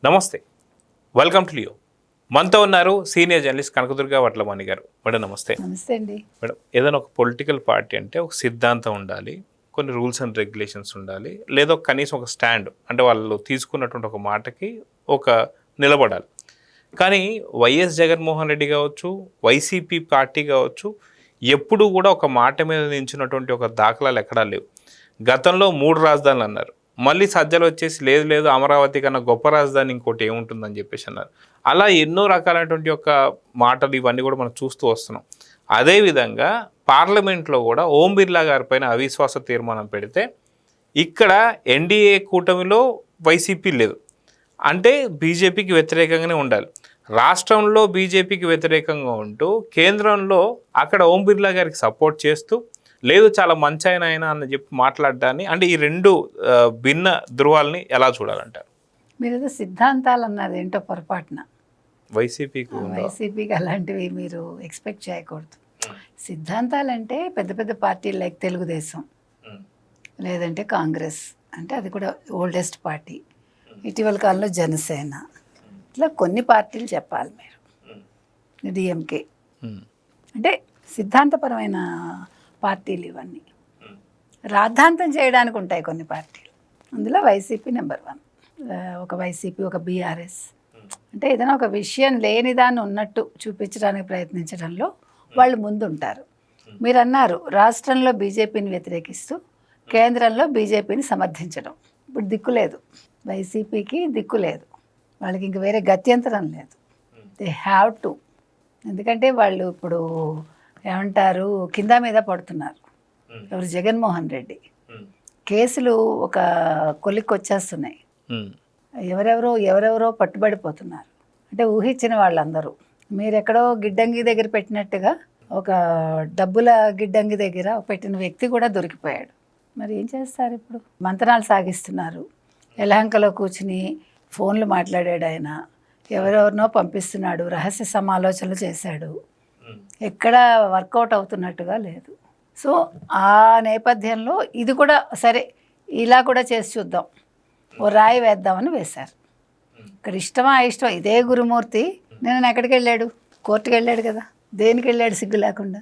నమస్తే, welcome to Leo. మనతో ఉన్నారు సీనియర్ జర్నలిస్ట్ కనకదుర్గ వడ్లమణి గారు. మేడం నమస్తే. నమస్తే అండి. మేడం, ఏదైనా ఒక పొలిటికల్ పార్టీ అంటే ఒక సిద్ధాంతం ఉండాలి, కొన్ని రూల్స్ అండ్ రెగ్యులేషన్స్ ఉండాలి, లేదా కనీసం ఒక స్టాండ్, అంటే వాళ్ళు తీసుకున్నటువంటి ఒక మాటకి ఒక నిలబడాలి. కానీ వైఎస్ జగన్మోహన్ రెడ్డి కావచ్చు, వైసీపీ పార్టీ కావచ్చు, ఎప్పుడు కూడా ఒక మాట మీద నించున్నటువంటి ఒక దాఖలాలు ఎక్కడా లేవు. గతంలో 3 రాజధానులు అన్నారు, మళ్ళీ సజ్జలు వచ్చేసి లేదు లేదు అమరావతి కన్నా గొప్ప రాజధాని ఇంకోటి ఏముంటుందని చెప్పేసి అన్నారు. అలా ఎన్నో రకాలైనటువంటి యొక్క మాటలు ఇవన్నీ కూడా మనం చూస్తూ వస్తున్నాం. అదేవిధంగా పార్లమెంట్లో కూడా ఓం బిర్లా గారి పైన అవిశ్వాస తీర్మానం పెడితే ఇక్కడ ఎన్డీఏ కూటమిలో వైసీపీ లేదు, అంటే బీజేపీకి వ్యతిరేకంగానే ఉండాలి. రాష్ట్రంలో బీజేపీకి వ్యతిరేకంగా ఉంటూ కేంద్రంలో అక్కడ ఓం బిర్లా గారికి సపోర్ట్ చేస్తూ లేదు చాలా మంచి ఆయన అని చెప్పి మాట్లాడడాన్ని, అంటే ఈ రెండు భిన్న ధృవాలని ఎలా చూడాలంటారు? మీరు ఏదో సిద్ధాంతాలు అన్నది ఏంటో పొరపాటున. వైసీపీకి అలాంటివి మీరు ఎక్స్పెక్ట్ చేయకూడదు. సిద్ధాంతాలంటే పెద్ద పెద్ద పార్టీలు లైక్ తెలుగుదేశం, లేదంటే కాంగ్రెస్, అంటే అది కూడా ఓల్డెస్ట్ పార్టీ. ఇటీవల కాలంలో జనసేన, ఇట్లా కొన్ని పార్టీలు చెప్పాలి మీరు. డిఎంకే అంటే సిద్ధాంతపరమైన పార్టీలు ఇవన్నీ. రాద్ధాంతం చేయడానికి ఉంటాయి కొన్ని పార్టీలు, అందులో వైసీపీ నెంబర్ 1. ఒక వైసీపీ, ఒక బీఆర్ఎస్, అంటే ఏదైనా ఒక విషయం లేని దాన్ని ఉన్నట్టు చూపించడానికి ప్రయత్నించడంలో వాళ్ళు ముందుంటారు. మీరు అన్నారు రాష్ట్రంలో బీజేపీని వ్యతిరేకిస్తూ కేంద్రంలో బీజేపీని సమర్థించడం. ఇప్పుడు దిక్కు లేదు, వైసీపీకి దిక్కు లేదు, వాళ్ళకి ఇంక వేరే గత్యంతరం లేదు. They have to. ఎందుకంటే వాళ్ళు ఇప్పుడు ఏమంటారు, కింద మీద పడుతున్నారు. ఎవరు? జగన్మోహన్ రెడ్డి. కేసులు ఒక కొలిక్కి వచ్చేస్తున్నాయి, ఎవరెవరో పట్టుబడిపోతున్నారు. అంటే ఊహించిన వాళ్ళందరూ. మీరు ఎక్కడో గిడ్డంగి దగ్గర పెట్టినట్టుగా ఒక డబ్బుల గిడ్డంగి దగ్గర పెట్టిన వ్యక్తి కూడా దొరికిపోయాడు. మరి ఏం చేస్తారు ఇప్పుడు? మంతనాలు సాగిస్తున్నారు. యలహంకలో కూర్చుని ఫోన్లు మాట్లాడాడు ఆయన, ఎవరెవరినో పంపిస్తున్నాడు, రహస్య సమాలోచనలు చేశాడు, ఎక్కడ వర్కౌట్ అవుతున్నట్టుగా లేదు. సో ఆ నేపథ్యంలో ఇది కూడా సరే ఇలా కూడా చేసి చూద్దాం, ఓ రాయి వేద్దామని వేశారు. ఇక్కడ ఇష్టమా ఇష్టమా, ఇదే గురుమూర్తి నేను ఎక్కడికి వెళ్ళాడు? కోర్టుకు వెళ్ళాడు కదా. దేనికి వెళ్ళాడు సిగ్గు లేకుండా?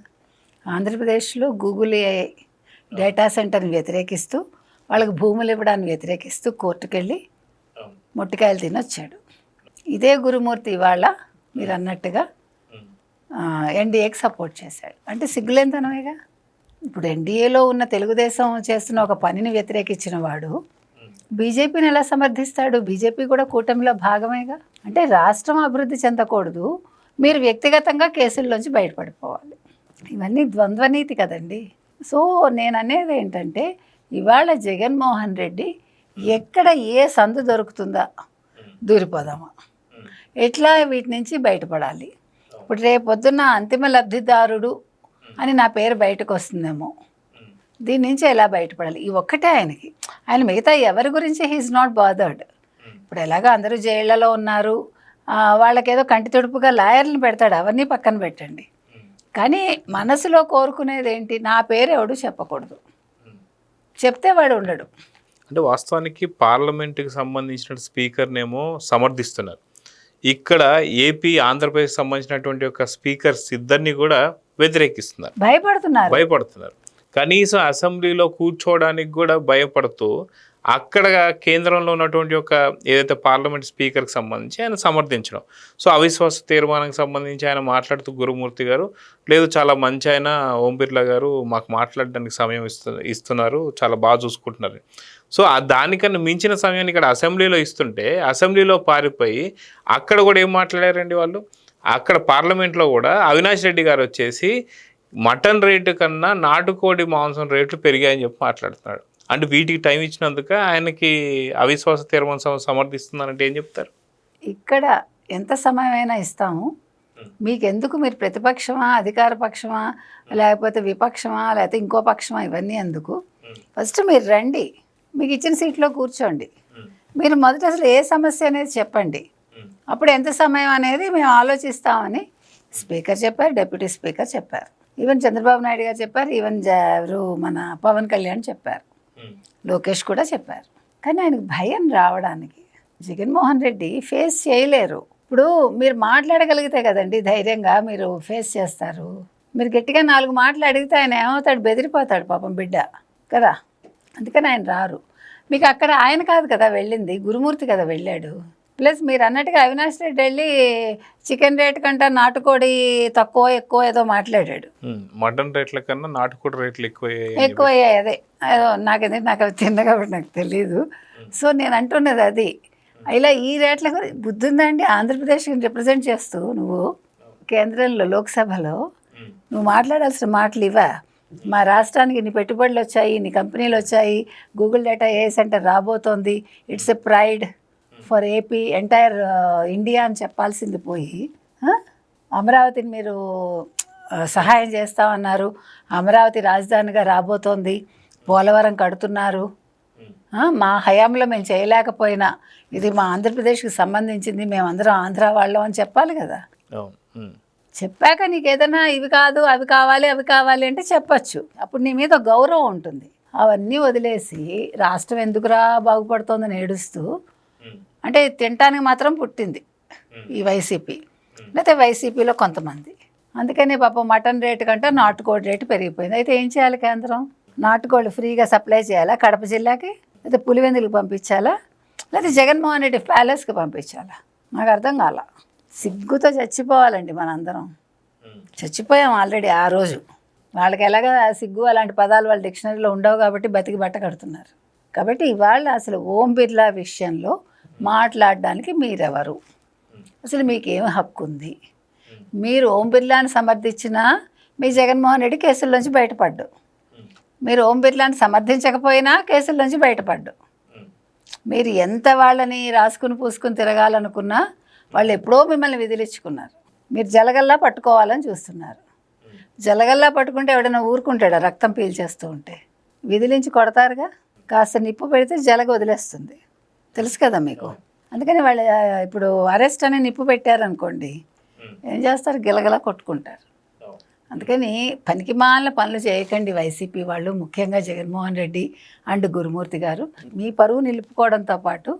ఆంధ్రప్రదేశ్లో గూగుల్ ఏఐ డేటా సెంటర్ని వ్యతిరేకిస్తూ, వాళ్ళకి భూములు ఇవ్వడాన్ని వ్యతిరేకిస్తూ కోర్టుకు వెళ్ళి మొట్టికాయలు తినొచ్చాడు. ఇదే గురుమూర్తి ఇవాళ మీరు అన్నట్టుగా ఎన్డీఏకి సపోర్ట్ చేశాడు. అంటే సిగ్గులేనితనమేగా. ఇప్పుడు ఎన్డీఏలో ఉన్న తెలుగుదేశం చేస్తున్న ఒక పనిని వ్యతిరేకించిన వాడు బీజేపీని ఎలా సమర్థిస్తాడు? బీజేపీ కూడా కూటమిలో భాగమేగా. అంటే రాష్ట్రం అభివృద్ధి చెందకూడదు, మీరు వ్యక్తిగతంగా కేసుల్లోంచి బయటపడిపోవాలి. ఇవన్నీ ద్వంద్వనీతి కదండి. సో నేను అనేది ఏంటంటే, ఇవాళ జగన్మోహన్ రెడ్డి ఎక్కడ ఏ సందు దొరుకుతుందా దూరిపోదామా, ఎట్లా వీటి నుంచి బయటపడాలి. ఇప్పుడు రేపొద్దున్న అంతిమ లబ్ధిదారుడు అని నా పేరు బయటకు వస్తుందేమో, దీని నుంచి ఎలా బయటపడాలి? ఈ ఒక్కటే ఆయనకి. ఆయన మిగతా ఎవరి గురించి హీఈస్ నాట్ బాదర్డ్. ఇప్పుడు ఎలాగో అందరూ జైళ్లలో ఉన్నారు, వాళ్ళకేదో కంటి తుడుపుగా లాయర్లను పెడతాడు, అవన్నీ పక్కన పెట్టండి. కానీ మనసులో కోరుకునేది ఏంటి? నా పేరు ఎవడు చెప్పకూడదు, చెప్తే వాడు ఉండడు. అంటే వాస్తవానికి పార్లమెంటుకి సంబంధించిన స్పీకర్నేమో సమర్థిస్తున్నారు, ఇక్కడ ఏపీ ఆంధ్రప్రదేశ్ సంబంధించినటువంటి ఒక స్పీకర్స్ ఇద్దరిని కూడా వ్యతిరేకిస్తున్నారు, భయపడుతున్నారు. కనీసం అసెంబ్లీలో కూర్చోవడానికి కూడా భయపడుతూ అక్కడ కేంద్రంలో ఉన్నటువంటి ఒక ఏదైతే పార్లమెంట్ స్పీకర్కి సంబంధించి ఆయన సమర్థించడం. సో అవిశ్వాస తీర్మానానికి సంబంధించి ఆయన మాట్లాడుతూ గురుమూర్తి గారు లేదు చాలా మంచి ఆయన ఓం బిర్లా గారు మాకు మాట్లాడడానికి సమయం ఇస్తున్నారు, చాలా బాగా చూసుకుంటున్నారు. సో దానికన్నా మించిన సమయాన్ని ఇక్కడ అసెంబ్లీలో ఇస్తుంటే అసెంబ్లీలో పారిపోయి అక్కడ కూడా ఏం మాట్లాడారండి వాళ్ళు? అక్కడ పార్లమెంట్లో కూడా అవినాష్ రెడ్డి గారు వచ్చేసి మటన్ రేటు కన్నా నాటుకోడి మాంసం రేట్లు పెరిగాయని చెప్పి మాట్లాడుతున్నాడు. అంటే వీటికి టైం ఇచ్చినందుక ఆయనకి అవిశ్వాస తీర్మానం సమర్థిస్తున్నారంటే ఏం చెప్తారు? ఇక్కడ ఎంత సమయమైనా ఇస్తాము, మీకెందుకు? మీరు ప్రతిపక్షమా, అధికార పక్షమా, లేకపోతే విపక్షమా, లేకపోతే ఇంకో పక్షమా, ఇవన్నీ ఎందుకు? ఫస్ట్ మీరు రండి, మీకు ఇచ్చిన సీట్లో కూర్చోండి, మీరు మొదట అసలు ఏ సమస్య అనేది చెప్పండి, అప్పుడు ఎంత సమయం అనేది మేము ఆలోచిస్తామని స్పీకర్ చెప్పారు, డిప్యూటీ స్పీకర్ చెప్పారు, ఈవెన్ చంద్రబాబు నాయుడు గారు చెప్పారు, ఈవెన్ ఎవరు మన పవన్ కళ్యాణ్ చెప్పారు, లోకేష్ కూడా చెప్పారు. కానీ ఆయనకు భయం రావడానికి జగన్మోహన్ రెడ్డి ఫేస్ చేయలేరు. ఇప్పుడు మీరు మాట్లాడగలిగితే కదండి ధైర్యంగా మీరు ఫేస్ చేస్తారు. మీరు గట్టిగా 4 మాటలు అడిగితే ఆయన ఏమవుతాడు, బెదిరిపోతాడు పాపం బిడ్డ కదా. అందుకని ఆయన రారు. మీకు అక్కడ ఆయన కాదు కదా వెళ్ళింది, గురుమూర్తి కదా వెళ్ళాడు. ప్లస్ మీరు అన్నట్టుగా అవినాష్ రెడ్డి వెళ్ళి చికెన్ రేట్ కంటే నాటుకోడి తక్కువ ఎక్కువ ఏదో మాట్లాడాడు. మటన్ రేట్ల కన్నా నాటుకోడి రేట్లు ఎక్కువ అయ్యాయి. అదే నాకు అవి తిన్న కాబట్టి నాకు తెలియదు. సో నేను అంటున్నది అది. ఇలా ఈ రేట్ల గురించి బుద్ధి ఉందండి. ఆంధ్రప్రదేశ్ని రిప్రజెంట్ చేస్తూ నువ్వు కేంద్రంలో లోక్సభలో నువ్వు మాట్లాడాల్సిన మాటలు ఇవా? మా రాష్ట్రానికి ఇన్ని పెట్టుబడులు వచ్చాయి, ఇన్ని కంపెనీలు వచ్చాయి, గూగుల్ డేటా AI సెంటర్ రాబోతోంది, it's a pride for AP entire India అని చెప్పాల్సింది పోయి అమరావతిని మీరు సహాయం చేస్తామన్నారు, అమరావతి రాజధానిగా రాబోతోంది, పోలవరం కడుతున్నారు, మా హయాంలో మేము చేయలేకపోయినా ఇది మా ఆంధ్రప్రదేశ్కి సంబంధించింది, మేమందరం ఆంధ్ర వాళ్ళం అని చెప్పాలి కదా. చెప్పాక నీకు ఏదైనా ఇవి కాదు అవి కావాలి అంటే చెప్పచ్చు. అప్పుడు నీ మీద గౌరవం ఉంటుంది. అవన్నీ వదిలేసి రాష్ట్రం ఎందుకురా బాగుపడుతోందని ఏడుస్తూ, అంటే తినటానికి మాత్రం పుట్టింది ఈ వైసీపీ, లేకపోతే వైసీపీలో కొంతమంది. అందుకని పాపం మటన్ రేటు కంటే నాటుకోడి రేటు పెరిగిపోయింది. అయితే ఏం చేయాలి కేంద్రం? నాటుకోళ్ళు ఫ్రీగా సప్లై చేయాలా కడప జిల్లాకి, లేకపోతే పులివెందులకు పంపించాలా, లేకపోతే జగన్మోహన్ రెడ్డి ప్యాలెస్కి పంపించాలా? నాకు అర్థం కాల. సిగ్గుతో చచ్చిపోవాలండి మనందరం. చచ్చిపోయాం ఆల్రెడీ ఆ రోజు. వాళ్ళకి ఎలాగ సిగ్గు అలాంటి పదాలు వాళ్ళ డిక్షనరీలో ఉండవు కాబట్టి బతికి బట్ట కడుతున్నారు. కాబట్టి ఇవాళ అసలు ఓం బిర్లా విషయంలో మాట్లాడడానికి మీరెవరు? అసలు మీకేం హక్కు ఉంది? మీరు ఓం బిర్లాని సమర్థించినా మీ జగన్మోహన్ రెడ్డి కేసుల్లోంచి బయటపడ్డు, మీరు ఓం బిర్లాని సమర్థించకపోయినా కేసుల్లోంచి బయటపడ్డు. మీరు ఎంత వాళ్ళని రాసుకుని పూసుకుని తిరగాలనుకున్నా వాళ్ళు ఎప్పుడో మిమ్మల్ని విదిలించుకున్నారు. మీరు జలగల్లా పట్టుకోవాలని చూస్తున్నారు. జలగల్లా పట్టుకుంటే ఎవడైనా ఊరుకుంటాడా రక్తం పీల్చేస్తూ ఉంటే? విదిలించి కొడతారుగా. కాస్త నిప్పు పెడితే జలగ వదిలేస్తుంది, తెలుసు కదా మీకు. అందుకని వాళ్ళు ఇప్పుడు అరెస్ట్ అని నిప్పు పెట్టారనుకోండి, ఏం చేస్తారు? గిలగలా కొట్టుకుంటారు. అందుకని పనికిమాలిన పనులు చేయకండి వైసీపీ వాళ్ళు, ముఖ్యంగా జగన్మోహన్ రెడ్డి అండ్ గురుమూర్తి గారు. మీ పరువు నిలుపుకోవడంతో పాటు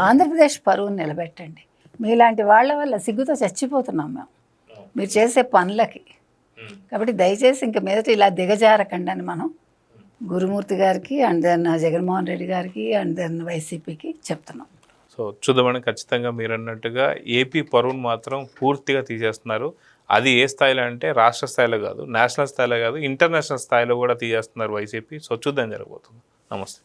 ఆంధ్రప్రదేశ్ పరువును నిలబెట్టండి. మీలాంటి వాళ్ళ వల్ల సిగ్గుతో చచ్చిపోతున్నాం మేము మీరు చేసే పనులకి. కాబట్టి దయచేసి ఇంక మీదట ఇలా దిగజారకండి అని మనం గురుమూర్తి గారికి అండ్ దెన్ జగన్మోహన్ రెడ్డి గారికి అండ్ దెన్ వైసీపీకి చెప్తున్నాం. సో చూద్దామని ఖచ్చితంగా మీరు అన్నట్టుగా ఏపీ పరువును మాత్రం పూర్తిగా తీసేస్తున్నారు. అది ఏ స్థాయిలో అంటే రాష్ట్ర స్థాయిలో కాదు, నేషనల్ స్థాయిలో కాదు, ఇంటర్నేషనల్ స్థాయిలో కూడా తీసేస్తున్నారు వైసీపీ. సో చూద్దాం జరగబోతుంది. నమస్తే.